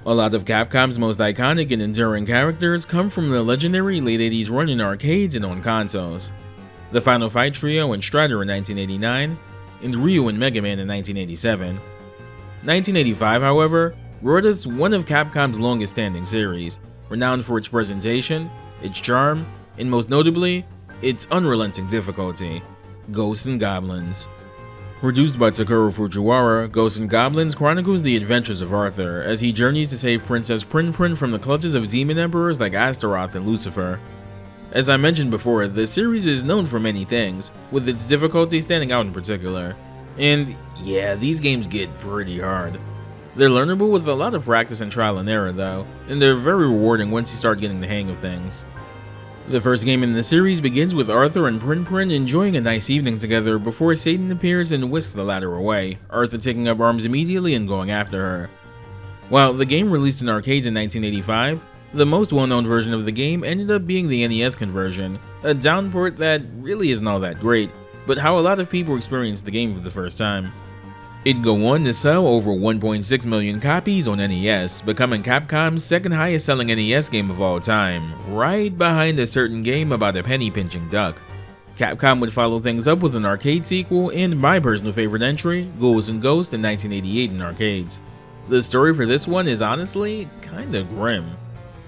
A lot of Capcom's most iconic and enduring characters come from the legendary late 80s run in arcades and on consoles. The Final Fight trio and Strider in 1989, and Ryu and Mega Man in 1987. 1985, however, brought us one of Capcom's longest standing series, renowned for its presentation, its charm, and most notably, its unrelenting difficulty: Ghosts and Goblins. Produced by Takeru Fujiwara, Ghosts and Goblins chronicles the adventures of Arthur as he journeys to save Princess Prin from the clutches of demon emperors like Astaroth and Lucifer. As I mentioned before, the series is known for many things, with its difficulty standing out in particular. And yeah, these games get pretty hard. They're learnable with a lot of practice and trial and error though, and they're very rewarding once you start getting the hang of things. The first game in the series begins with Arthur and Prin enjoying a nice evening together before Satan appears and whisks the latter away, Arthur taking up arms immediately and going after her. While the game released in arcades in 1985, the most well-known version of the game ended up being the NES conversion, a downport that really isn't all that great, but how a lot of people experienced the game for the first time. It'd go on to sell over 1.6 million copies on NES, becoming Capcom's second highest selling NES game of all time, right behind a certain game about a penny-pinching duck. Capcom would follow things up with an arcade sequel and my personal favorite entry, Ghouls and Ghosts in 1988 in arcades. The story for this one is honestly kinda grim.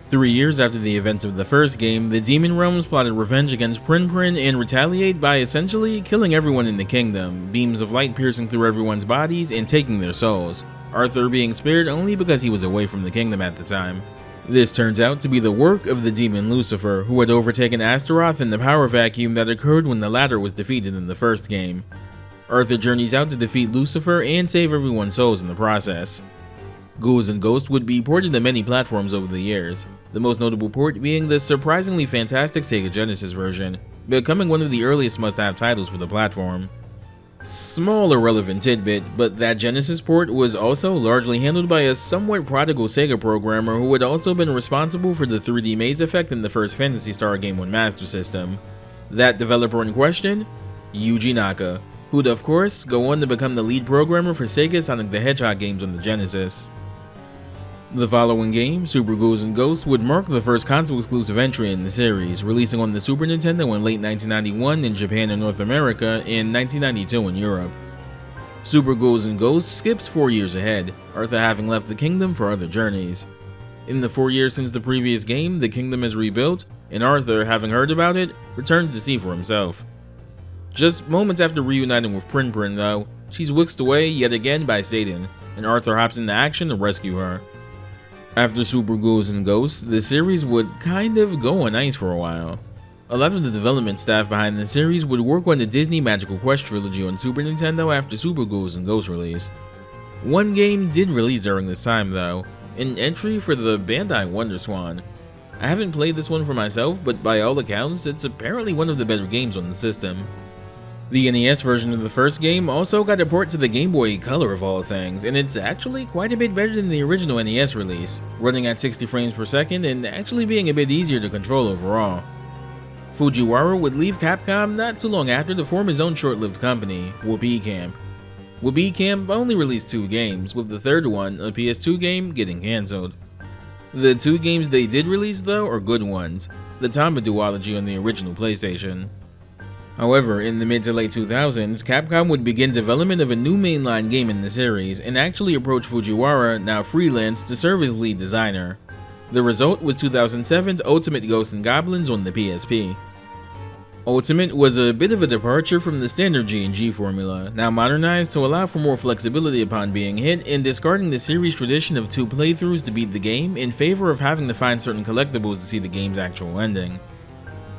3 years after the events of the first game, the Demon Realms plotted revenge against Prin and retaliate by essentially killing everyone in the kingdom, beams of light piercing through everyone's bodies and taking their souls, Arthur being spared only because he was away from the kingdom at the time. This turns out to be the work of the demon Lucifer, who had overtaken Astaroth in the power vacuum that occurred when the latter was defeated in the first game. Arthur journeys out to defeat Lucifer and save everyone's souls in the process. Ghouls and Ghosts would be ported to many platforms over the years, the most notable port being the surprisingly fantastic Sega Genesis version, becoming one of the earliest must-have titles for the platform. Small irrelevant tidbit, but that Genesis port was also largely handled by a somewhat prodigal Sega programmer who had also been responsible for the 3D maze effect in the first Phantasy Star game on Master System. That developer in question? Yuji Naka, who'd of course go on to become the lead programmer for Sega Sonic the Hedgehog games on the Genesis. The following game, Super Ghouls and Ghosts, would mark the first console-exclusive entry in the series, releasing on the Super Nintendo in late 1991 in Japan and North America, and 1992 in Europe. Super Ghouls and Ghosts skips 4 years ahead, Arthur having left the kingdom for other journeys. In the 4 years since the previous game, the kingdom is rebuilt, and Arthur, having heard about it, returns to see for himself. Just moments after reuniting with Prin though, she's whisked away yet again by Satan, and Arthur hops into action to rescue her. After Super Ghouls and Ghosts, the series would kind of go on ice for a while. A lot of the development staff behind the series would work on the Disney Magical Quest trilogy on Super Nintendo after Super Ghouls and Ghosts released. One game did release during this time though, an entry for the Bandai WonderSwan. I haven't played this one for myself, but by all accounts, it's apparently one of the better games on the system. The NES version of the first game also got a port to the Game Boy Color of all things, and it's actually quite a bit better than the original NES release, running at 60 frames per second and actually being a bit easier to control overall. Fujiwara would leave Capcom not too long after to form his own short-lived company, Whoopee Camp. Whoopee Camp only released 2 games, with the third one, a PS2 game, getting cancelled. The 2 games they did release though are good ones, the Tamba duology on the original PlayStation. However, in the mid to late 2000s, Capcom would begin development of a new mainline game in the series and actually approach Fujiwara, now freelance, to serve as lead designer. The result was 2007's Ultimate Ghosts and Goblins on the PSP. Ultimate was a bit of a departure from the standard G&G formula, now modernized to allow for more flexibility upon being hit and discarding the series tradition of 2 playthroughs to beat the game in favor of having to find certain collectibles to see the game's actual ending.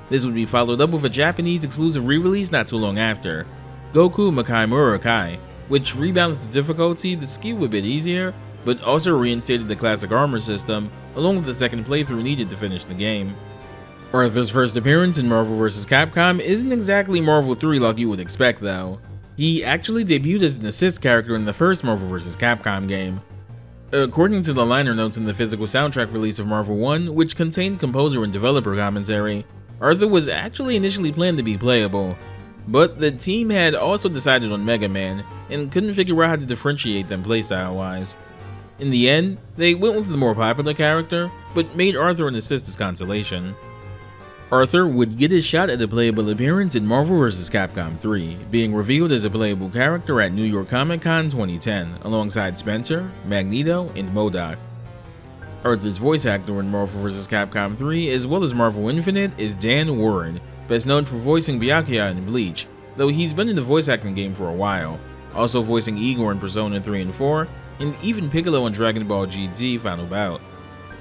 This would be followed up with a Japanese exclusive re-release not too long after, Goku Makai Murakai, which rebalanced the difficulty to skew a bit easier, but also reinstated the classic armor system, along with the second playthrough needed to finish the game. Arthur's first appearance in Marvel vs. Capcom isn't exactly Marvel 3 like you would expect though. He actually debuted as an assist character in the first Marvel vs. Capcom game. According to the liner notes in the physical soundtrack release of Marvel 1, which contained composer and developer commentary, Arthur was actually initially planned to be playable, but the team had also decided on Mega Man and couldn't figure out how to differentiate them playstyle-wise. In the end, they went with the more popular character, but made Arthur an assist as consolation. Arthur would get his shot at a playable appearance in Marvel vs. Capcom 3, being revealed as a playable character at New York Comic Con 2010, alongside Spencer, Magneto, and MODOK. Arthur's voice actor in Marvel vs. Capcom 3, as well as Marvel Infinite, is Dan Warren, best known for voicing Byakuya in Bleach, though he's been in the voice acting game for a while, also voicing Igor in Persona 3 and 4, and even Piccolo in Dragon Ball GT Final Bout.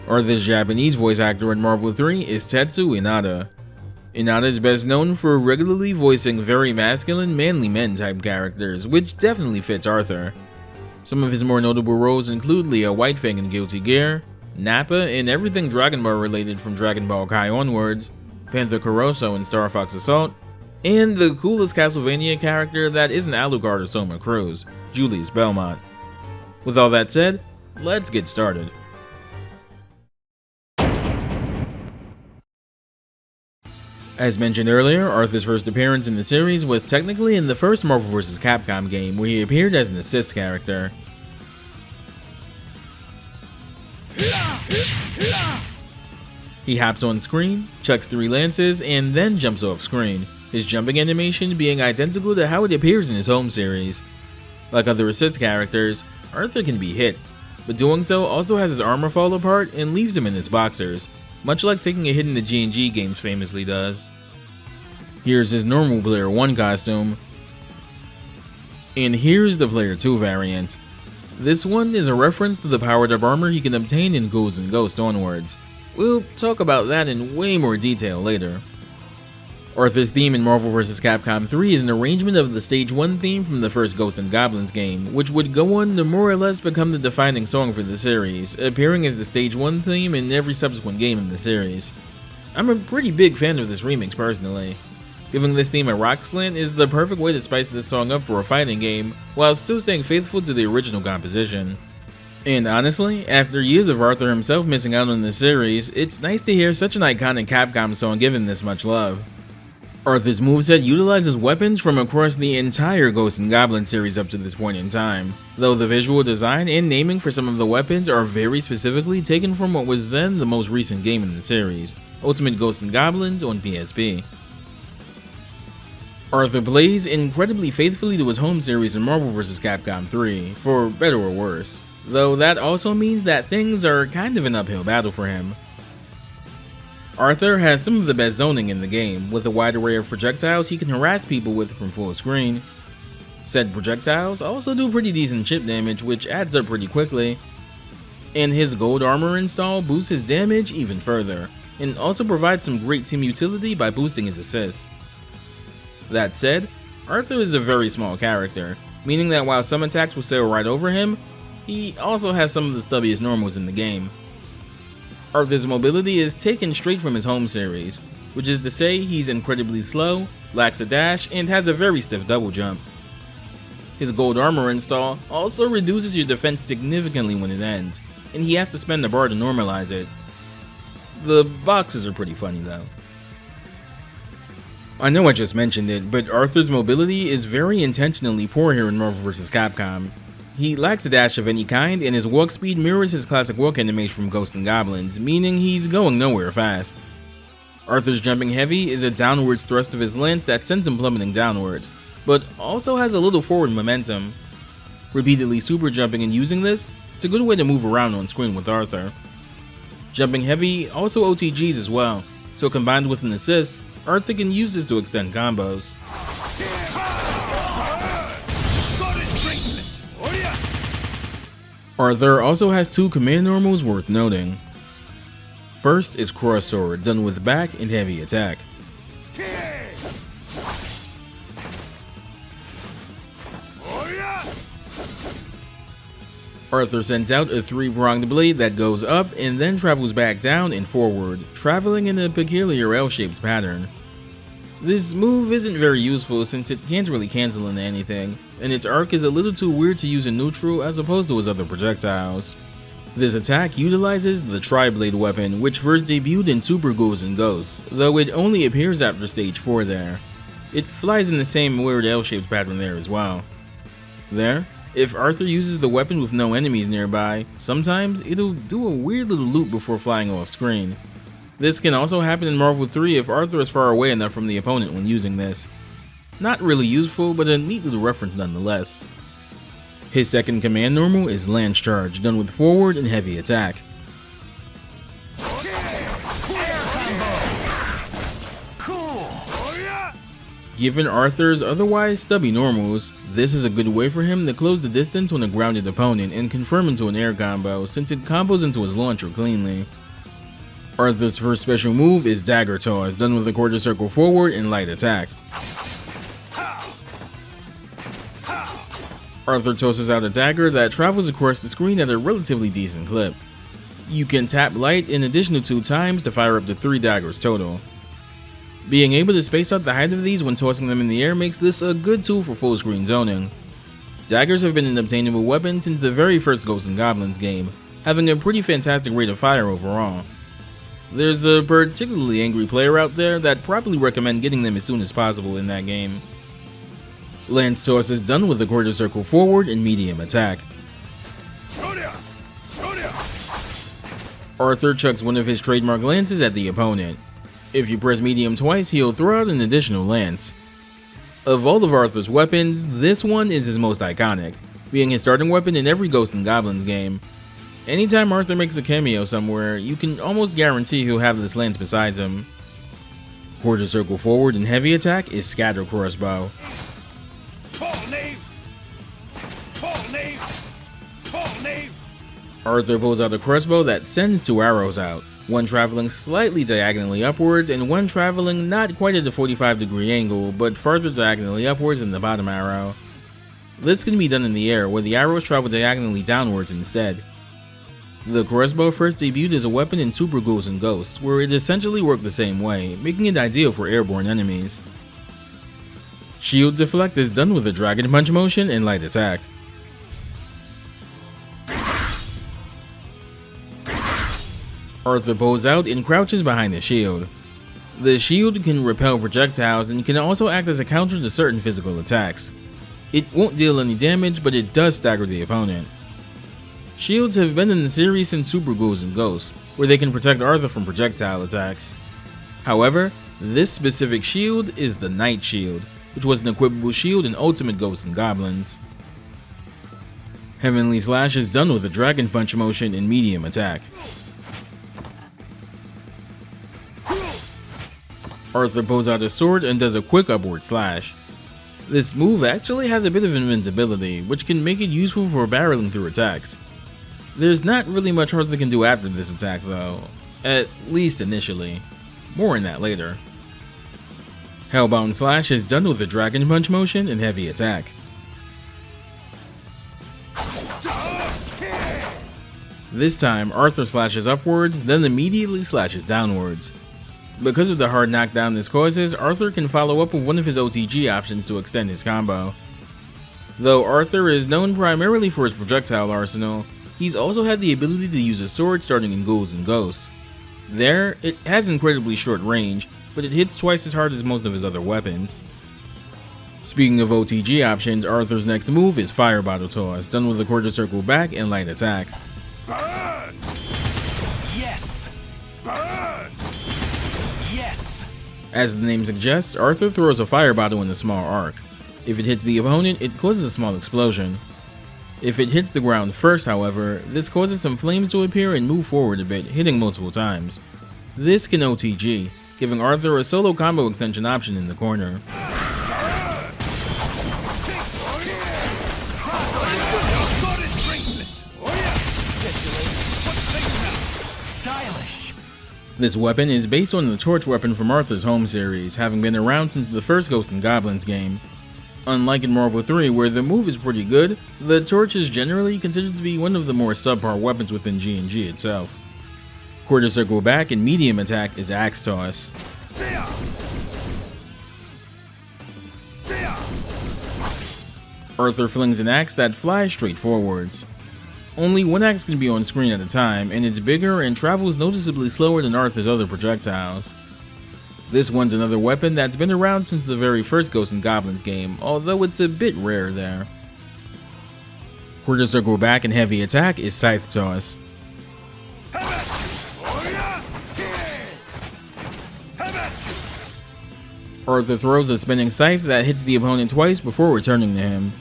Arthur's Japanese voice actor in Marvel 3 is Tetsu Inada. Inada is best known for regularly voicing very masculine, manly men type characters, which definitely fits Arthur. Some of his more notable roles include Leah Whitefang in Guilty Gear, Nappa in everything Dragon Ball related from Dragon Ball Kai onwards, Panther Caroso in Star Fox Assault, and the coolest Castlevania character that isn't Alucard or Soma Cruz, Julius Belmont. With all that said, let's get started. As mentioned earlier, Arthur's first appearance in the series was technically in the first Marvel vs. Capcom game, where he appeared as an assist character. He hops on screen, chucks 3 lances, and then jumps off screen, his jumping animation being identical to how it appears in his home series. Like other assist characters, Arthur can be hit, but doing so also has his armor fall apart and leaves him in his boxers, much like taking a hit in the G&G games famously does. Here's his normal Player 1 costume, and here's the Player 2 variant. This one is a reference to the powered up armor he can obtain in Ghouls and Ghosts onwards. We'll talk about that in way more detail later. Arthur's theme in Marvel vs. Capcom 3 is an arrangement of the Stage 1 theme from the first Ghosts and Goblins game, which would go on to more or less become the defining song for the series, appearing as the Stage 1 theme in every subsequent game in the series. I'm a pretty big fan of this remix personally. Giving this theme a rock slant is the perfect way to spice this song up for a fighting game, while still staying faithful to the original composition. And honestly, after years of Arthur himself missing out on the series, it's nice to hear such an iconic Capcom song given this much love. Arthur's moveset utilizes weapons from across the entire Ghosts and Goblins series up to this point in time, though the visual design and naming for some of the weapons are very specifically taken from what was then the most recent game in the series, Ultimate Ghosts and Goblins on PSP. Arthur plays incredibly faithfully to his home series in Marvel vs. Capcom 3, for better or worse, though that also means that things are kind of an uphill battle for him. Arthur has some of the best zoning in the game, with a wide array of projectiles he can harass people with from full screen. Said projectiles also do pretty decent chip damage, which adds up pretty quickly. And his gold armor install boosts his damage even further, and also provides some great team utility by boosting his assists. That said, Arthur is a very small character, meaning that while some attacks will sail right over him, he also has some of the stubbiest normals in the game. Arthur's mobility is taken straight from his home series, which is to say he's incredibly slow, lacks a dash, and has a very stiff double jump. His gold armor install also reduces your defense significantly when it ends, and he has to spend a bar to normalize it. The boxes are pretty funny though. I know I just mentioned it, but Arthur's mobility is very intentionally poor here in Marvel vs. Capcom. He lacks a dash of any kind, and his walk speed mirrors his classic walk animation from Ghosts and Goblins, meaning he's going nowhere fast. Arthur's jumping heavy is a downwards thrust of his lance that sends him plummeting downwards, but also has a little forward momentum. Repeatedly super jumping and using this, it's a good way to move around on screen with Arthur. Jumping heavy also OTGs as well, so combined with an assist, Arthur can use this to extend combos. Arthur also has 2 command normals worth noting. First is Cross Sword, done with back and heavy attack. Arthur sends out a 3-pronged blade that goes up and then travels back down and forward, traveling in a peculiar L-shaped pattern. This move isn't very useful since it can't really cancel into anything, and its arc is a little too weird to use in neutral as opposed to his other projectiles. This attack utilizes the Tri-Blade weapon, which first debuted in Super Ghouls and Ghosts, though it only appears after stage 4 there. It flies in the same weird L-shaped pattern there as well. There, If Arthur uses the weapon with no enemies nearby, sometimes it'll do a weird little loop before flying off screen. This can also happen in Marvel 3 if Arthur is far away enough from the opponent when using this. Not really useful, but a neat little reference nonetheless. His second command normal is Lance Charge, done with forward and heavy attack. Given Arthur's otherwise stubby normals, this is a good way for him to close the distance on a grounded opponent and confirm into an air combo since it combos into his launcher cleanly. Arthur's first special move is Dagger Toss, done with a quarter circle forward and light attack. Arthur tosses out a dagger that travels across the screen at a relatively decent clip. You can tap light an additional 2 times to fire up to 3 daggers total. Being able to space out the height of these when tossing them in the air makes this a good tool for full screen zoning. Daggers have been an obtainable weapon since the very first Ghosts and Goblins game, having a pretty fantastic rate of fire overall. There's a particularly angry player out there that'd probably recommend getting them as soon as possible in that game. Lance Toss is done with a quarter circle forward and medium attack. Arthur chucks one of his trademark lances at the opponent. If you press medium twice, he'll throw out an additional lance. Of all of Arthur's weapons, this one is his most iconic, being his starting weapon in every Ghosts and Goblins game. Anytime Arthur makes a cameo somewhere, you can almost guarantee he'll have this lance beside him. Quarter circle forward and heavy attack is Scatter Crossbow. Arthur pulls out a crossbow that sends 2 arrows out, one traveling slightly diagonally upwards and one traveling not quite at a 45-degree angle, but farther diagonally upwards than the bottom arrow. This can be done in the air, where the arrows travel diagonally downwards instead. The crossbow first debuted as a weapon in Super Ghouls and Ghosts, where it essentially worked the same way, making it ideal for airborne enemies. Shield Deflect is done with a Dragon Punch motion and light attack. Arthur pulls out and crouches behind the shield. The shield can repel projectiles and can also act as a counter to certain physical attacks. It won't deal any damage, but it does stagger the opponent. Shields have been in the series since Super Ghouls and Ghosts, where they can protect Arthur from projectile attacks. However, this specific shield is the Night Shield, which was an equipable shield in Ultimate Ghosts and Goblins. Heavenly Slash is done with a Dragon Punch motion and medium attack. Arthur pulls out a sword and does a quick upward slash. This move actually has a bit of invincibility, which can make it useful for barreling through attacks. There's not really much Arthur can do after this attack though, at least initially. More on that later. Hellbound Slash is done with a Dragon Punch motion and heavy attack. This time, Arthur slashes upwards, then immediately slashes downwards. Because of the hard knockdown this causes, Arthur can follow up with one of his OTG options to extend his combo. Though Arthur is known primarily for his projectile arsenal, he's also had the ability to use a sword starting in Ghouls and Ghosts. There, it has incredibly short range, but it hits twice as hard as most of his other weapons. Speaking of OTG options, Arthur's next move is Fire Bottle Toss, done with a quarter circle back and light attack. Burn! Yes! Burn! Yes! As the name suggests, Arthur throws a fire bottle in a small arc. If it hits the opponent, it causes a small explosion. If it hits the ground first, however, this causes some flames to appear and move forward a bit, hitting multiple times. This can OTG, giving Arthur a solo combo extension option in the corner. This weapon is based on the torch weapon from Arthur's home series, having been around since the first Ghosts and Goblins game. Unlike in Marvel 3, where the move is pretty good, the torch is generally considered to be one of the more subpar weapons within G&G itself. Quarter circle back and medium attack is Axe Toss. Arthur flings an axe that flies straight forwards. Only one axe can be on screen at a time, and it's bigger and travels noticeably slower than Arthur's other projectiles. This one's another weapon that's been around since the very first Ghosts and Goblins game, although it's a bit rare there. Quarter circle back and heavy attack is Scythe Toss. Arthur throws a spinning scythe that hits the opponent twice before returning to him.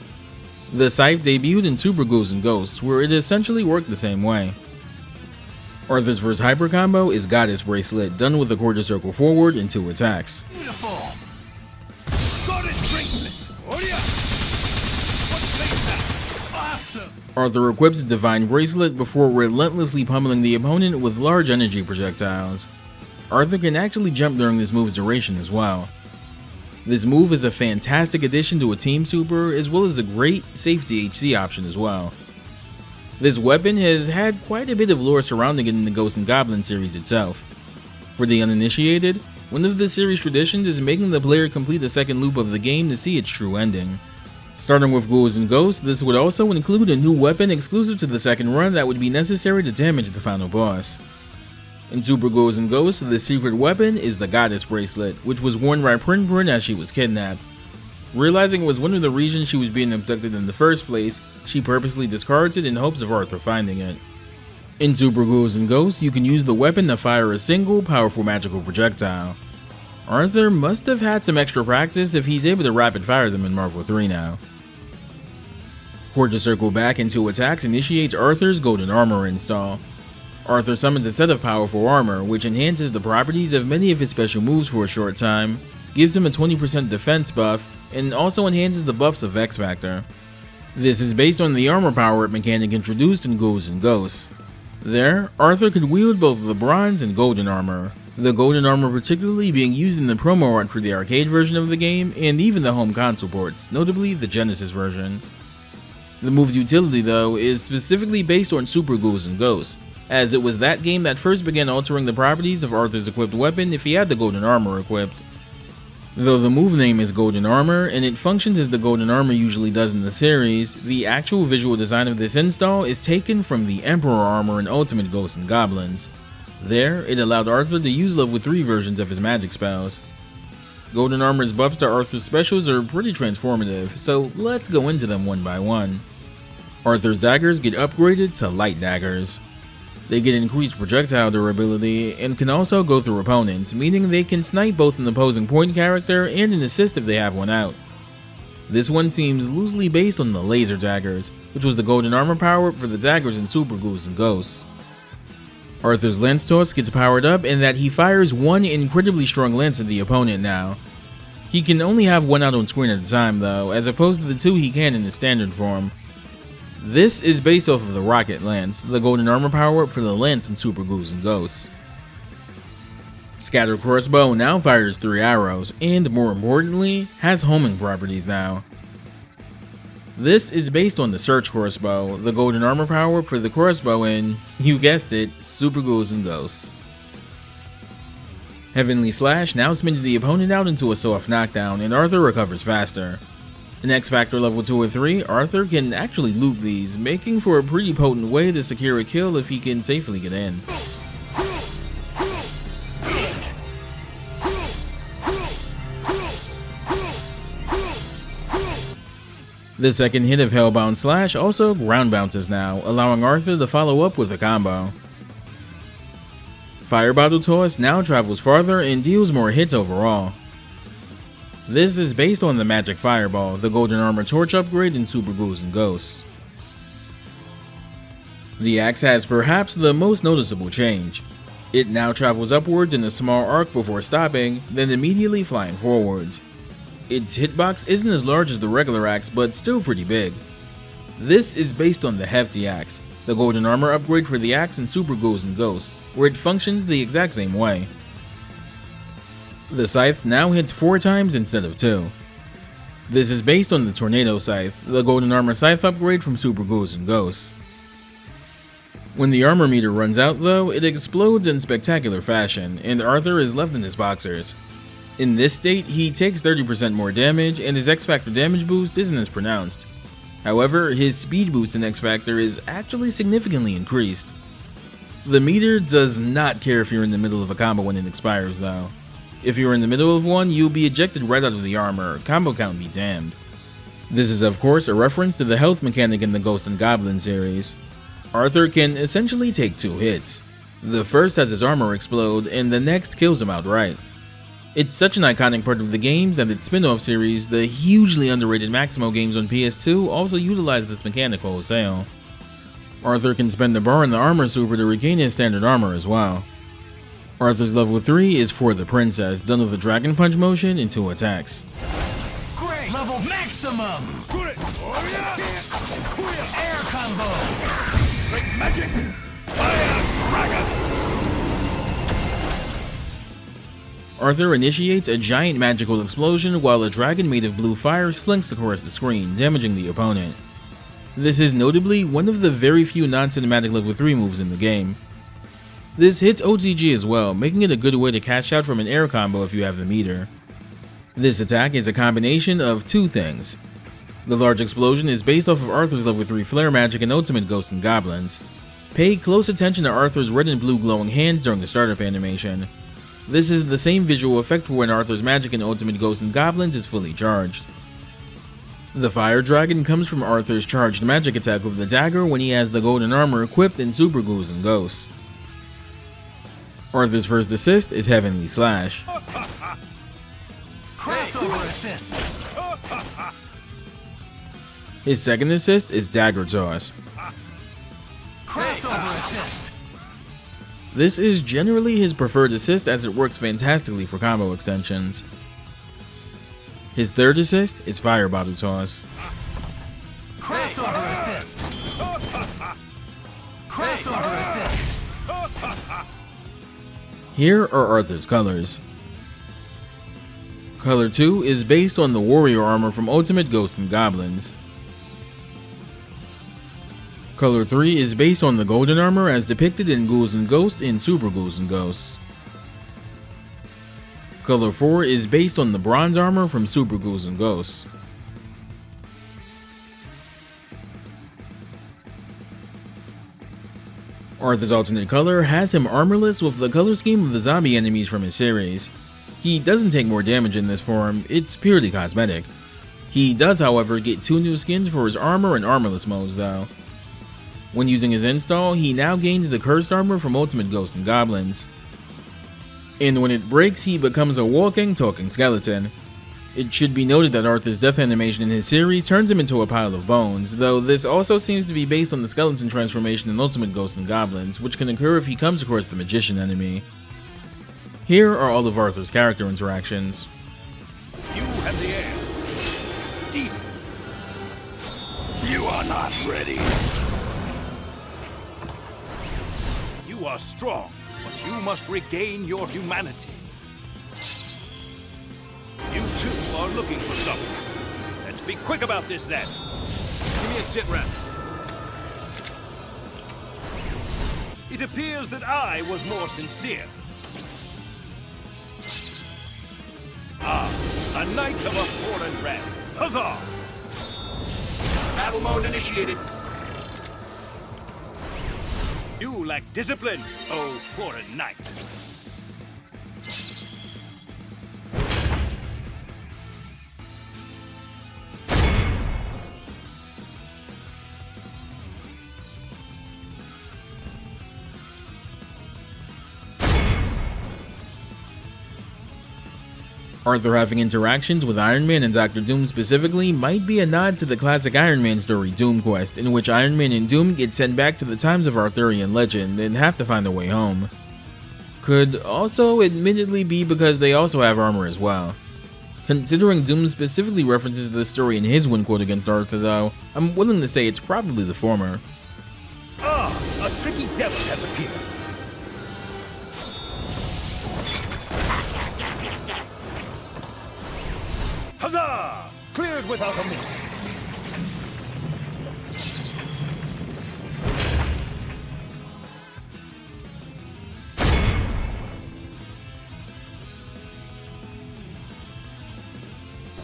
The scythe debuted in Super Ghouls and Ghosts, where it essentially worked the same way. Arthur's first hyper combo is Goddess Bracelet, done with a quarter circle forward and 2 attacks. Beautiful. Goddess Bracelet. Oh yeah. What's that? Awesome. Arthur equips Divine Bracelet before relentlessly pummeling the opponent with large energy projectiles. Arthur can actually jump during this move's duration as well. This move is a fantastic addition to a team super, as well as a great safety HC option as well. This weapon has had quite a bit of lore surrounding it in the Ghosts and Goblins series itself. For the uninitiated, one of the series' traditions is making the player complete a second loop of the game to see its true ending. Starting with Ghouls and Ghosts, this would also include a new weapon exclusive to the second run that would be necessary to damage the final boss. In Super Ghouls and Ghosts, the secret weapon is the Goddess Bracelet, which was worn by Prin as she was kidnapped. Realizing it was one of the reasons she was being abducted in the first place, she purposely discards it in hopes of Arthur finding it. In Super Ghouls and Ghosts, you can use the weapon to fire a single, powerful magical projectile. Arthur must have had some extra practice if he's able to rapid fire them in Marvel 3 now. Quarter circle back and 2 attacks initiates Arthur's Golden Armor install. Arthur summons a set of powerful armor, which enhances the properties of many of his special moves for a short time, gives him a 20% defense buff, and also enhances the buffs of X Factor. This is based on the armor power-up mechanic introduced in Ghouls and Ghosts. There, Arthur could wield both the bronze and golden armor, the golden armor particularly being used in the promo art for the arcade version of the game and even the home console ports, notably the Genesis version. The move's utility, though, is specifically based on Super Ghouls and Ghosts, as it was that game that first began altering the properties of Arthur's equipped weapon if he had the golden armor equipped. Though the move name is Golden Armor, and it functions as the Golden Armor usually does in the series, the actual visual design of this install is taken from the Emperor Armor in Ultimate Ghosts and Goblins. There, it allowed Arthur to use level 3 versions of his magic spells. Golden Armor's buffs to Arthur's specials are pretty transformative, so let's go into them one by one. Arthur's daggers get upgraded to Light Daggers. They get increased projectile durability and can also go through opponents, meaning they can snipe both an opposing point character and an assist if they have one out. This one seems loosely based on the Laser Daggers, which was the golden armor power-up for the daggers in Super Ghouls and Ghosts. Arthur's Lance Toss gets powered up in that he fires one incredibly strong lance at the opponent now. He can only have one out on screen at a time though, as opposed to the 2 he can in his standard form. This is based off of the Rocket Lance, the golden armor power-up for the lance in Super Ghouls and Ghosts. Scatter Crossbow now fires 3 arrows, and more importantly, has homing properties now. This is based on the Search Crossbow, the golden armor power-up for the crossbow in, you guessed it, Super Ghouls and Ghosts. Heavenly Slash now spins the opponent out into a soft knockdown, and Arthur recovers faster. In X Factor level 2 or 3, Arthur can actually loop these, making for a pretty potent way to secure a kill if he can safely get in. The second hit of Hellbound Slash also ground bounces now, allowing Arthur to follow up with a combo. Fire Bottle Toss now travels farther and deals more hits overall. This is based on the Magic Fireball, the Golden Armor Torch upgrade in Super Ghouls and Ghosts. The axe has perhaps the most noticeable change. It now travels upwards in a small arc before stopping, then immediately flying forwards. Its hitbox isn't as large as the regular axe, but still pretty big. This is based on the Hefty Axe, the Golden Armor upgrade for the axe in Super Ghouls and Ghosts, where it functions the exact same way. The scythe now hits 4 times instead of 2. This is based on the Tornado Scythe, the Golden Armor Scythe upgrade from Super Ghouls and Ghosts. When the armor meter runs out though, it explodes in spectacular fashion, and Arthur is left in his boxers. In this state, he takes 30% more damage, and his X Factor damage boost isn't as pronounced. However, his speed boost in X Factor is actually significantly increased. The meter does not care if you're in the middle of a combo when it expires though. If you're in the middle of one, you'll be ejected right out of the armor, combo count be damned. This is of course a reference to the health mechanic in the Ghost and Goblin series. Arthur can essentially take 2 hits. The first has his armor explode, and the next kills him outright. It's such an iconic part of the game that its spin-off series, the hugely underrated Maximo games on PS2, also utilize this mechanic wholesale. Arthur can spend the bar in the armor super to regain his standard armor as well. Arthur's level 3 is for the princess, done with a dragon punch motion and 2 attacks. Great! Level maximum! Shoot it! Air combo! Great magic! Fire dragon! Arthur initiates a giant magical explosion while a dragon made of blue fire slinks across the screen, damaging the opponent. This is notably one of the very few non-cinematic level 3 moves in the game. This hits OTG as well, making it a good way to cash out from an air combo if you have the meter. This attack is a combination of 2 things. The large explosion is based off of Arthur's level 3 flare magic and ultimate Ghost and Goblins. Pay close attention to Arthur's red and blue glowing hands during the startup animation. This is the same visual effect for when Arthur's magic in Ultimate Ghosts and Goblins is fully charged. The Fire Dragon comes from Arthur's charged magic attack with the dagger when he has the golden armor equipped in Super Ghouls and Ghosts. Arthur's first assist is Heavenly Slash. Crossover assist! His second assist is Dagger Toss. Crossover assist! This is generally his preferred assist as it works fantastically for combo extensions. His third assist is Fire Bottle Toss. Crossover assist! Crossover assist! Here are Arthur's colors. Color 2 is based on the warrior armor from Ultimate Ghosts and Goblins. Color 3 is based on the golden armor as depicted in Ghouls and Ghosts in Super Ghouls and Ghosts. Color 4 is based on the bronze armor from Super Ghouls and Ghosts. Arthur's alternate color has him armorless with the color scheme of the zombie enemies from his series. He doesn't take more damage in this form, it's purely cosmetic. He does however get 2 new skins for his armor and armorless modes though. When using his install, he now gains the cursed armor from Ultimate Ghosts and Goblins. And when it breaks, he becomes a walking, talking skeleton. It should be noted that Arthur's death animation in his series turns him into a pile of bones, though this also seems to be based on the skeleton transformation in Ultimate Ghosts and Goblins, which can occur if he comes across the magician enemy. Here are all of Arthur's character interactions. You have the air. Deep. You are not ready. You are strong, but you must regain your humanity. You too are looking for something. Let's be quick about this then. Give me a sit rep. It appears that I was more sincere. Ah, a knight of a foreign realm. Huzzah! Battle mode initiated. You lack discipline, oh foreign knight. Arthur having interactions with Iron Man and Dr. Doom specifically might be a nod to the classic Iron Man story Doom Quest, in which Iron Man and Doom get sent back to the times of Arthurian legend and have to find their way home. Could also admittedly be because they also have armor as well. Considering Doom specifically references this story in his win quote against Arthur though, I'm willing to say it's probably the former. Ah, a tricky devil has appeared. Huzzah! Cleared without a miss.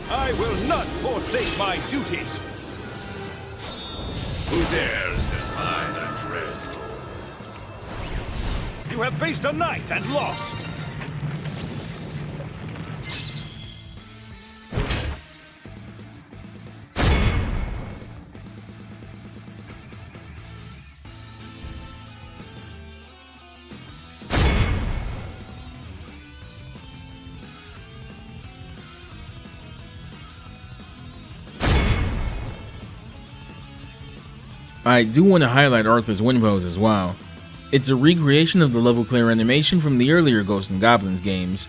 I will not forsake my duties. Who dares defy the dread? You have faced a knight and lost. I do want to highlight Arthur's win pose as well. It's a recreation of the level clear animation from the earlier Ghosts and Goblins games.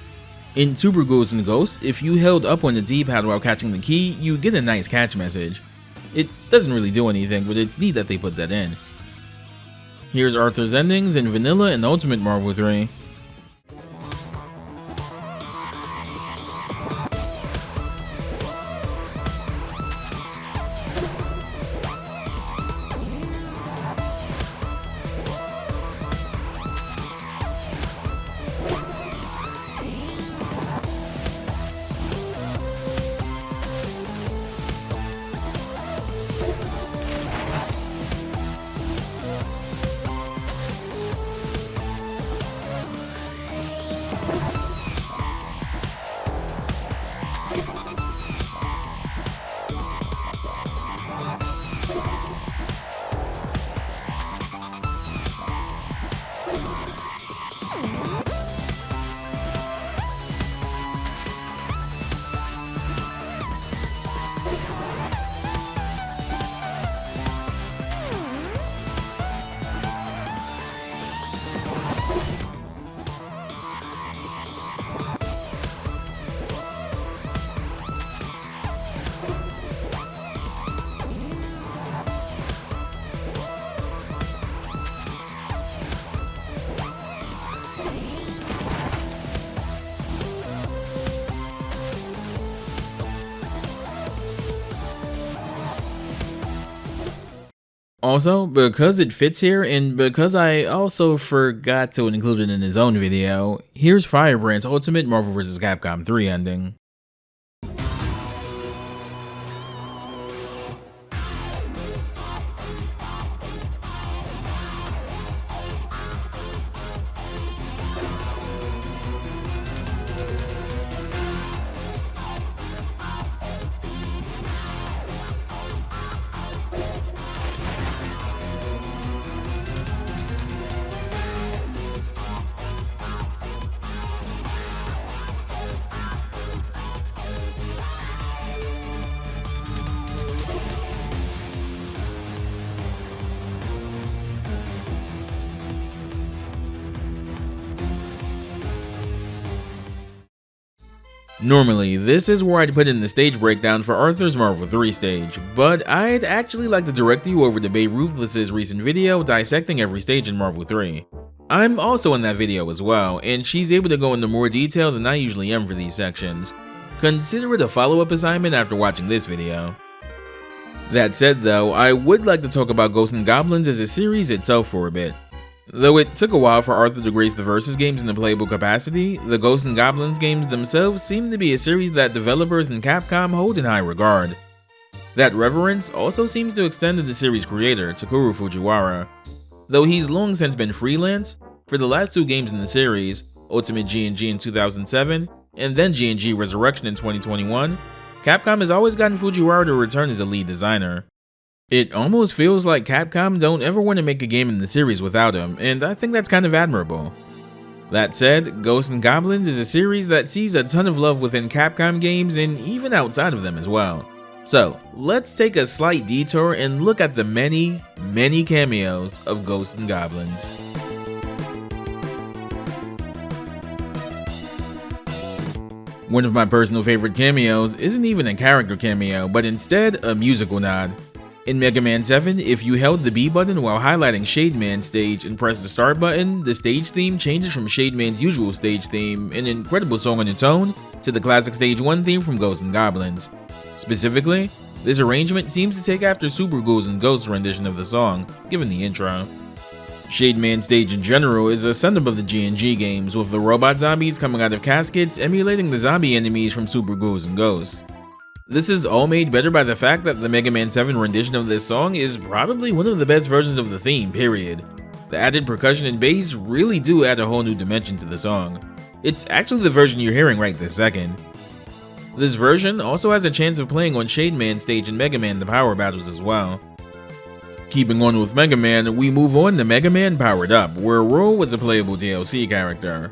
In Super Ghouls and Ghosts, if you held up on the D-pad while catching the key, you get a nice catch message. It doesn't really do anything, but it's neat that they put that in. Here's Arthur's endings in Vanilla and Ultimate Marvel 3. Also, because it fits here, and because I also forgot to include it in his own video, here's Firebrand's Ultimate Marvel vs. Capcom 3 ending. Normally, this is where I'd put in the stage breakdown for Arthur's Marvel 3 stage, but I'd actually like to direct you over to Babe Ruthless's recent video dissecting every stage in Marvel 3. I'm also in that video as well, and she's able to go into more detail than I usually am for these sections. Consider it a follow-up assignment after watching this video. That said though, I would like to talk about Ghosts and Goblins as a series itself for a bit. Though it took a while for Arthur to grace the Versus games in a playable capacity, the Ghosts and Goblins games themselves seem to be a series that developers and Capcom hold in high regard. That reverence also seems to extend to the series' creator, Takeru Fujiwara. Though he's long since been freelance, for the last two games in the series, Ultimate G&G in 2007 and then G&G Resurrection in 2021, Capcom has always gotten Fujiwara to return as a lead designer. It almost feels like Capcom don't ever want to make a game in the series without him, and I think that's kind of admirable. That said, Ghosts and Goblins is a series that sees a ton of love within Capcom games and even outside of them as well. So, let's take a slight detour and look at the many cameos of Ghosts and Goblins. One of my personal favorite cameos isn't even a character cameo, but instead a musical nod. In Mega Man 7, if you held the B button while highlighting Shade Man's stage and pressed the start button, the stage theme changes from Shade Man's usual stage theme, an incredible song on its own, to the classic Stage 1 theme from Ghosts and Goblins. Specifically, this arrangement seems to take after Super Ghouls and Ghosts' rendition of the song, given the intro. Shade Man's stage in general is a send-up of the G&G games, with the robot zombies coming out of caskets emulating the zombie enemies from Super Ghouls and Ghosts. This is all made better by the fact that the Mega Man 7 rendition of this song is probably one of the best versions of the theme, period. The added percussion and bass really do add a whole new dimension to the song. It's actually the version you're hearing right this second. This version also has a chance of playing on Shade Man's stage in Mega Man The Power Battles as well. Keeping on with Mega Man, we move on to Mega Man Powered Up, where Roll was a playable DLC character.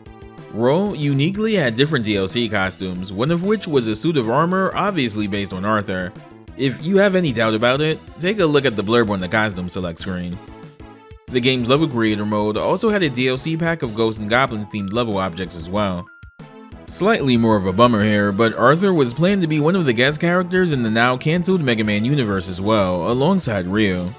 Roll uniquely had different DLC costumes, one of which was a suit of armor obviously based on Arthur. If you have any doubt about it, take a look at the blurb on the costume select screen. The game's level creator mode also had a DLC pack of Ghosts and Goblins themed level objects as well. Slightly more of a bummer here, but Arthur was planned to be one of the guest characters in the now cancelled Mega Man universe as well, alongside Ryu.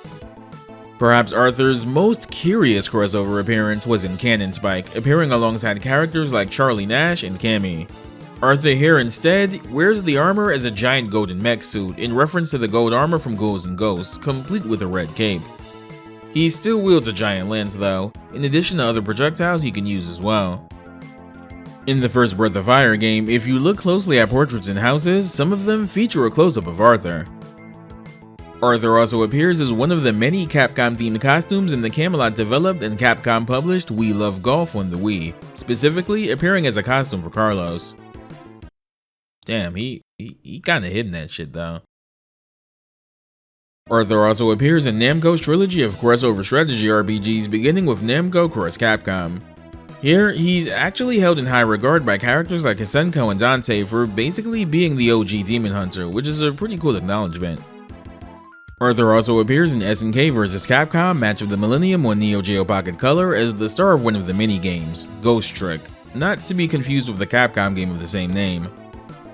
Perhaps Arthur's most curious crossover appearance was in Cannon Spike, appearing alongside characters like Charlie Nash and Cammy. Arthur here instead wears the armor as a giant golden mech suit, in reference to the gold armor from Ghouls and Ghosts, complete with a red cape. He still wields a giant lance though, in addition to other projectiles he can use as well. In the first Breath of Fire game, if you look closely at portraits in houses, some of them feature a close-up of Arthur. Arthur also appears as one of the many Capcom-themed costumes in the Camelot developed and Capcom published We Love Golf on the Wii, specifically appearing as a costume for Carlos. Damn, he kinda hidden that shit though. Arthur also appears in Namco's trilogy of crossover strategy RPGs beginning with Namco Cross Capcom. Here, he's actually held in high regard by characters like Hisenko and Dante for basically being the OG Demon Hunter, which is a pretty cool acknowledgement. Arthur also appears in SNK vs. Capcom Match of the Millennium on Neo Geo Pocket Color as the star of one of the mini-games, Ghost Trick, not to be confused with the Capcom game of the same name.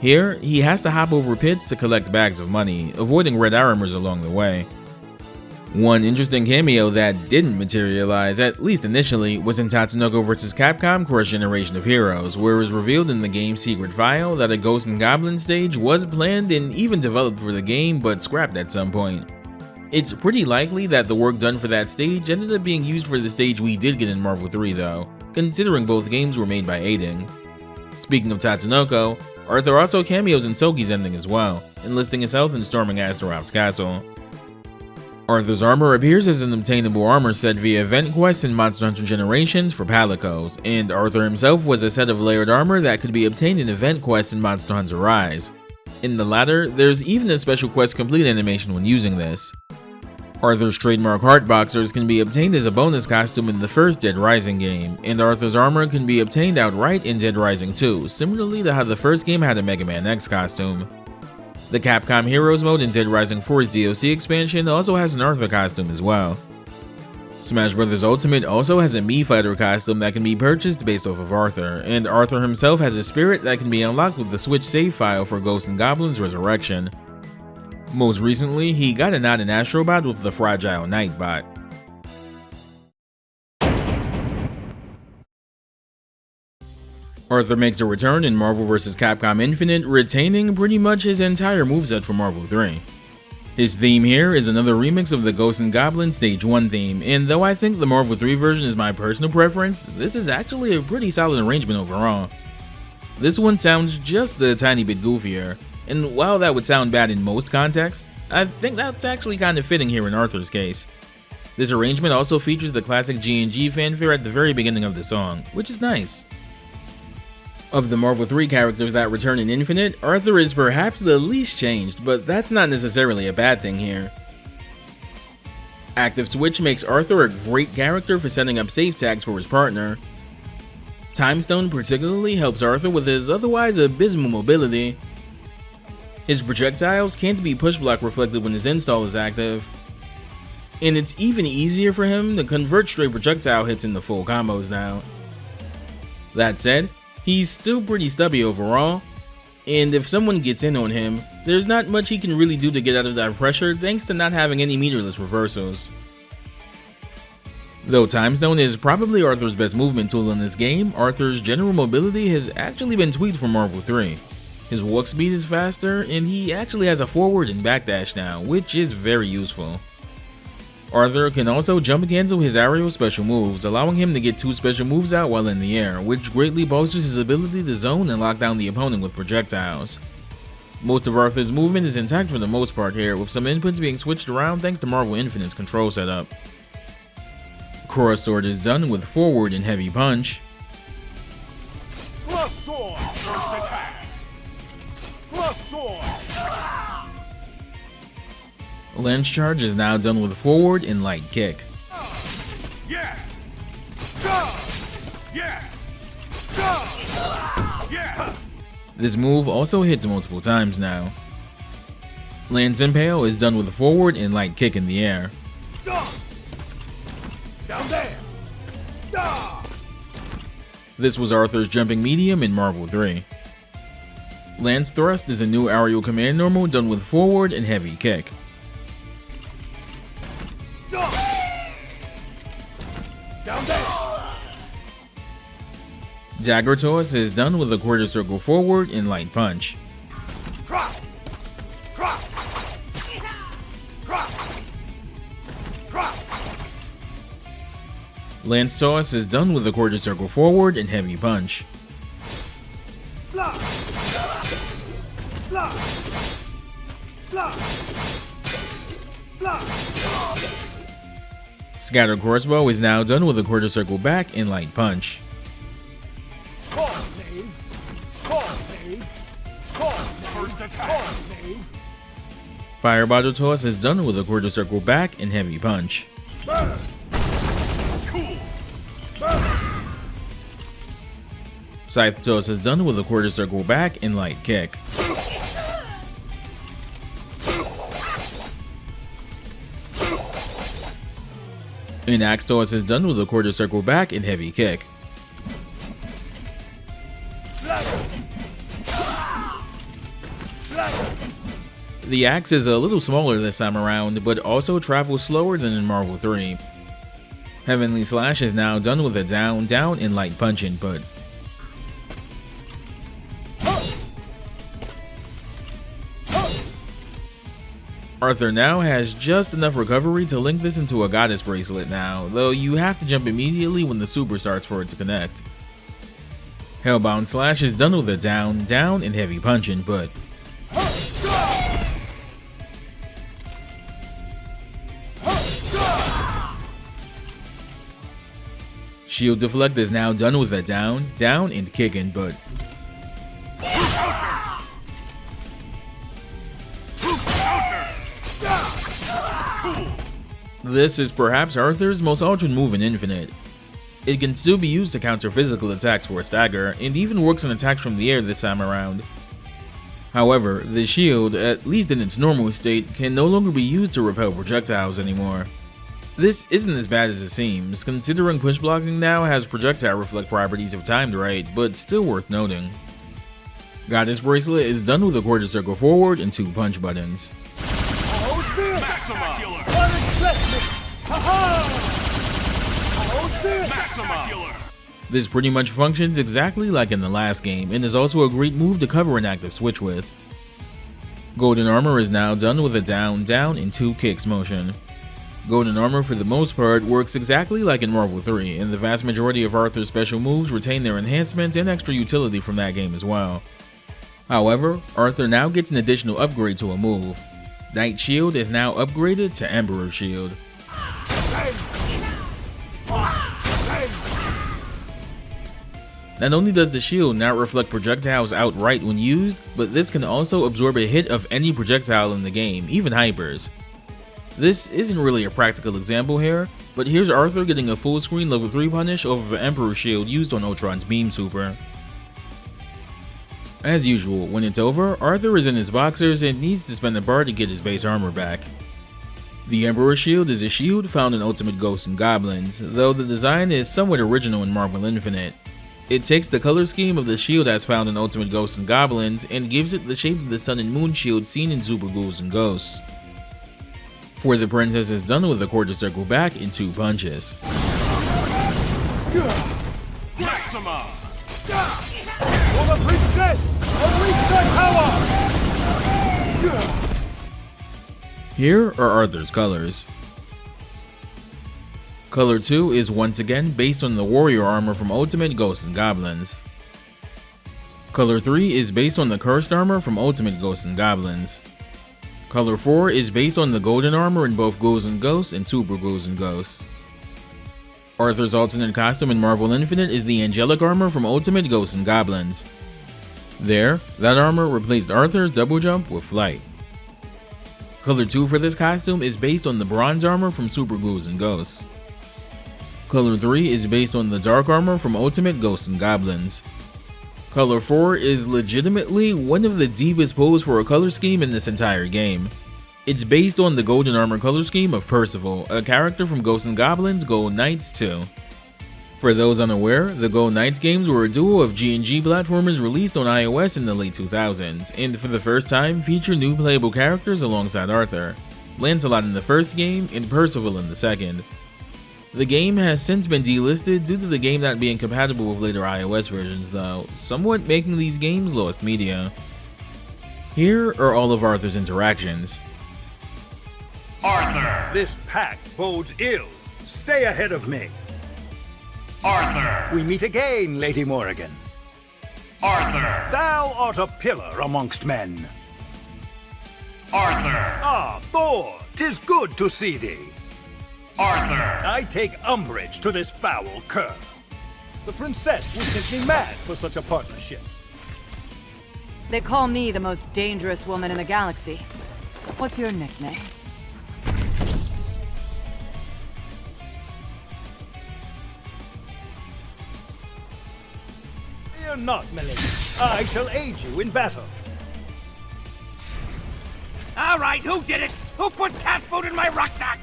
Here, he has to hop over pits to collect bags of money, avoiding red armors along the way. One interesting cameo that didn't materialize, at least initially, was in Tatsunoko vs. Capcom Cross Generation of Heroes, where it was revealed in the game's secret file that a Ghost and Goblin stage was planned and even developed for the game, but scrapped at some point. It's pretty likely that the work done for that stage ended up being used for the stage we did get in Marvel 3 though, considering both games were made by Aiding. Speaking of Tatsunoko, Arthur also cameos in Soki's ending as well, enlisting his help in storming Astaroth's castle. Arthur's armor appears as an obtainable armor set via event quests in Monster Hunter Generations for Palicos, and Arthur himself was a set of layered armor that could be obtained in event quests in Monster Hunter Rise. In the latter, there's even a special quest complete animation when using this. Arthur's trademark heart boxers can be obtained as a bonus costume in the first Dead Rising game, and Arthur's armor can be obtained outright in Dead Rising 2, similarly to how the first game had a Mega Man X costume. The Capcom Heroes mode in Dead Rising 4's DLC expansion also has an Arthur costume as well. Smash Bros. Ultimate also has a Mii Fighter costume that can be purchased based off of Arthur, and Arthur himself has a spirit that can be unlocked with the Switch save file for Ghosts and Goblins Resurrection. Most recently, he got a nod in Astrobot with the Fragile Nightbot. Arthur makes a return in Marvel vs. Capcom Infinite, retaining pretty much his entire moveset from Marvel 3. His theme here is another remix of the Ghosts and Goblins Stage 1 theme, and though I think the Marvel 3 version is my personal preference, this is actually a pretty solid arrangement overall. This one sounds just a tiny bit goofier, and while that would sound bad in most contexts, I think that's actually kind of fitting here in Arthur's case. This arrangement also features the classic G&G fanfare at the very beginning of the song, which is nice. Of the Marvel 3 characters that return in Infinite, Arthur is perhaps the least changed, but that's not necessarily a bad thing here. Active Switch makes Arthur a great character for setting up safe tags for his partner. Time Stone particularly helps Arthur with his otherwise abysmal mobility. His projectiles can't be push block reflected when his install is active. And it's even easier for him to convert stray projectile hits into full combos now. That said, he's still pretty stubby overall, and if someone gets in on him, there's not much he can really do to get out of that pressure thanks to not having any meterless reversals. Though Time Stone is probably Arthur's best movement tool in this game, Arthur's general mobility has actually been tweaked for Marvel 3. His walk speed is faster, and he actually has a forward and backdash now, which is very useful. Arthur can also jump cancel his aerial special moves, allowing him to get 2 special moves out while in the air, which greatly bolsters his ability to zone and lock down the opponent with projectiles. Most of Arthur's movement is intact for the most part here, with some inputs being switched around thanks to Marvel Infinite's control setup. Cross Sword is done with forward and heavy punch. Cross sword, first attack. Cross sword. Lance Charge is now done with forward and light kick. Yes. Yes. Yes. This move also hits multiple times now. Lance Impale is done with a forward and light kick in the air. Down there. This was Arthur's jumping medium in Marvel 3. Lance Thrust is a new aerial command normal done with forward and heavy kick. Down there. Dagger Toss is done with a quarter circle forward and light punch. Crop. Crop. Crop. Crop. Lance Toss is done with a quarter circle forward and heavy punch. Block. Block. Block. Block. Scatter Crossbow is now done with a quarter circle back and light punch. Call, knave. Call, knave. Call, first attack. Call, knave. Fire Bottle Toss is done with a quarter circle back and heavy punch. Burn. Cool. Burn. Scythe Toss is done with a quarter circle back and light kick. And Axe Toss is done with a quarter circle back and heavy kick. The axe is a little smaller this time around, but also travels slower than in Marvel 3. Heavenly Slash is now done with a down, down, and light punch input. Arthur now has just enough recovery to link this into a Goddess Bracelet now, though you have to jump immediately when the super starts for it to connect. Hellbound Slash is done with a down, down, and heavy punch input. Shield Deflect is now done with a down, down, and kick input. This is perhaps Arthur's most altered move in Infinite. It can still be used to counter physical attacks for a stagger, and even works on attacks from the air this time around. However, the shield, at least in its normal state, can no longer be used to repel projectiles anymore. This isn't as bad as it seems, considering push blocking now has projectile reflect properties if timed right, but still worth noting. Goddess Bracelet is done with a quarter circle forward and 2 punch buttons. This pretty much functions exactly like in the last game, and is also a great move to cover an active switch with. Golden Armor is now done with a down, down, and 2 kicks motion. Golden Armor for the most part works exactly like in Marvel 3, and the vast majority of Arthur's special moves retain their enhancements and extra utility from that game as well. However, Arthur now gets an additional upgrade to a move. Knight Shield is now upgraded to Emperor Shield. Not only does the shield now reflect projectiles outright when used, but this can also absorb a hit of any projectile in the game, even hypers. This isn't really a practical example here, but here's Arthur getting a full screen level 3 punish off of an Emperor Shield used on Ultron's Beam Super. As usual, when it's over, Arthur is in his boxers and needs to spend a bar to get his base armor back. The Emperor Shield is a shield found in Ultimate Ghosts and Goblins, though the design is somewhat original in Marvel Infinite. It takes the color scheme of the shield as found in Ultimate Ghosts and Goblins and gives it the shape of the Sun and Moon shield seen in Super Ghouls and Ghosts. For the princess is done with a quarter circle back and 2 punches. Maxima! For the princess! Unleash the power! Here are Arthur's colors. Color 2 is once again based on the warrior armor from Ultimate Ghosts and Goblins. Color 3 is based on the cursed armor from Ultimate Ghosts and Goblins. Color 4 is based on the golden armor in both Ghouls and Ghosts and Super Ghouls and Ghosts. Arthur's alternate costume in Marvel Infinite is the angelic armor from Ultimate Ghosts and Goblins. There, that armor replaced Arthur's double jump with flight. Color 2 for this costume is based on the bronze armor from Super Ghouls and Ghosts. Color 3 is based on the dark armor from Ultimate Ghosts and Goblins. Color 4 is legitimately one of the deepest pulls for a color scheme in this entire game. It's based on the golden armor color scheme of Percival, a character from Ghosts and Goblins Gold Knights 2. For those unaware, the Gold Knights games were a duo of G&G platformers released on iOS in the late 2000s, and for the first time feature new playable characters alongside Arthur, Lancelot in the first game and Percival in the second. The game has since been delisted due to the game not being compatible with later iOS versions though, somewhat making these games lost media. Here are all of Arthur's interactions. Arthur! This pact bodes ill. Stay ahead of me. Arthur! We meet again, Lady Morrigan. Arthur! Thou art a pillar amongst men. Arthur! Ah, Thor, 'tis good to see thee. Arthur! I take umbrage to this foul cur. The princess would think me mad for such a partnership. They call me the most dangerous woman in the galaxy. What's your nickname? Fear not, milady. I shall aid you in battle. All right, who did it? Who put cat food in my rucksack?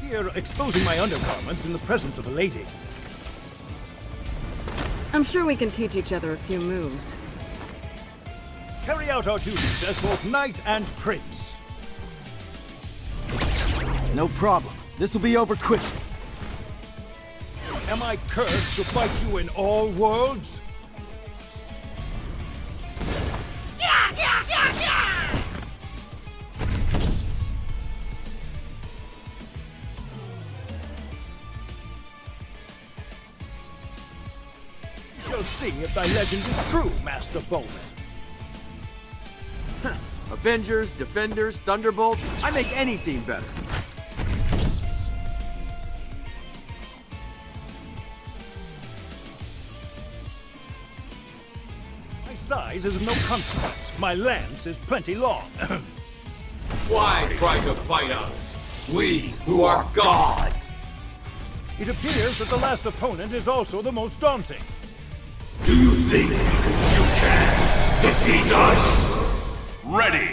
Here, exposing my undergarments in the presence of a lady. I'm sure we can teach each other a few moves. Carry out our duties as both knight and prince. No problem. This will be over quickly. Am I cursed to fight you in all worlds? We'll see if thy legend is true, Master Bowman. Avengers, Defenders, Thunderbolts, I make any team better. My size is of no consequence. My lance is plenty long. Why try to fight us? We who are God! It appears that the last opponent is also the most daunting. Do you think you can defeat us? Ready!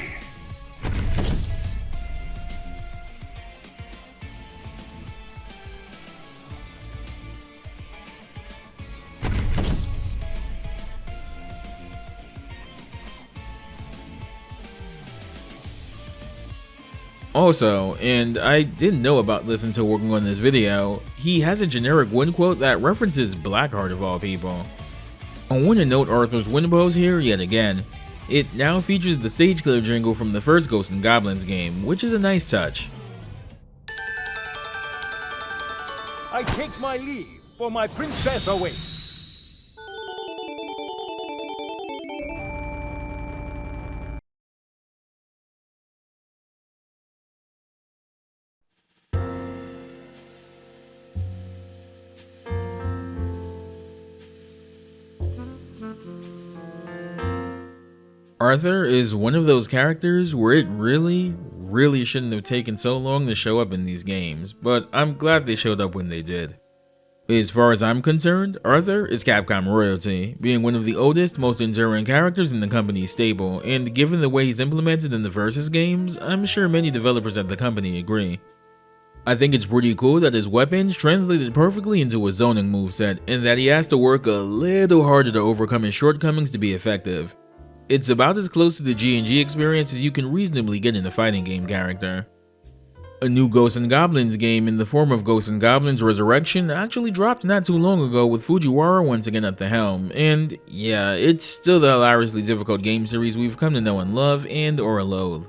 Also, and I didn't know about this until working on this video, he has a generic win quote that references Blackheart of all people. I want to note Arthur's win pose here yet again. It now features the stage clear jingle from the first Ghosts and Goblins game, which is a nice touch. I take my leave, for my princess awaits. Arthur is one of those characters where it really shouldn't have taken so long to show up in these games, but I'm glad they showed up when they did. As far as I'm concerned, Arthur is Capcom royalty, being one of the oldest, most enduring characters in the company's stable, and given the way he's implemented in the Versus games, I'm sure many developers at the company agree. I think it's pretty cool that his weapons translated perfectly into a zoning moveset, and that he has to work a little harder to overcome his shortcomings to be effective. It's about as close to the G&G experience as you can reasonably get in a fighting game character. A new Ghosts and Goblins game in the form of Ghosts and Goblins Resurrection actually dropped not too long ago with Fujiwara once again at the helm, and yeah, it's still the hilariously difficult game series we've come to know and love and or loathe.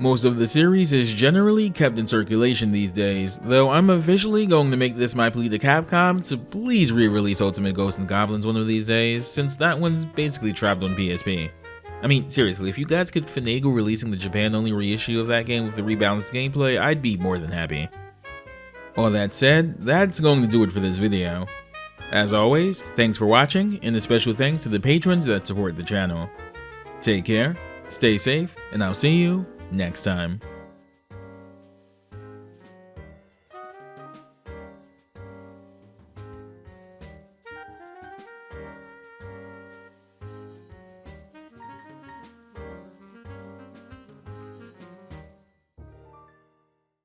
Most of the series is generally kept in circulation these days, though I'm officially going to make this my plea to Capcom to please re-release Ultimate Ghosts and Goblins one of these days, since that one's basically trapped on PSP. I mean, seriously, if you guys could finagle releasing the Japan-only reissue of that game with the rebalanced gameplay, I'd be more than happy. All that said, that's going to do it for this video. As always, thanks for watching, and a special thanks to the patrons that support the channel. Take care, stay safe, and I'll see you next time.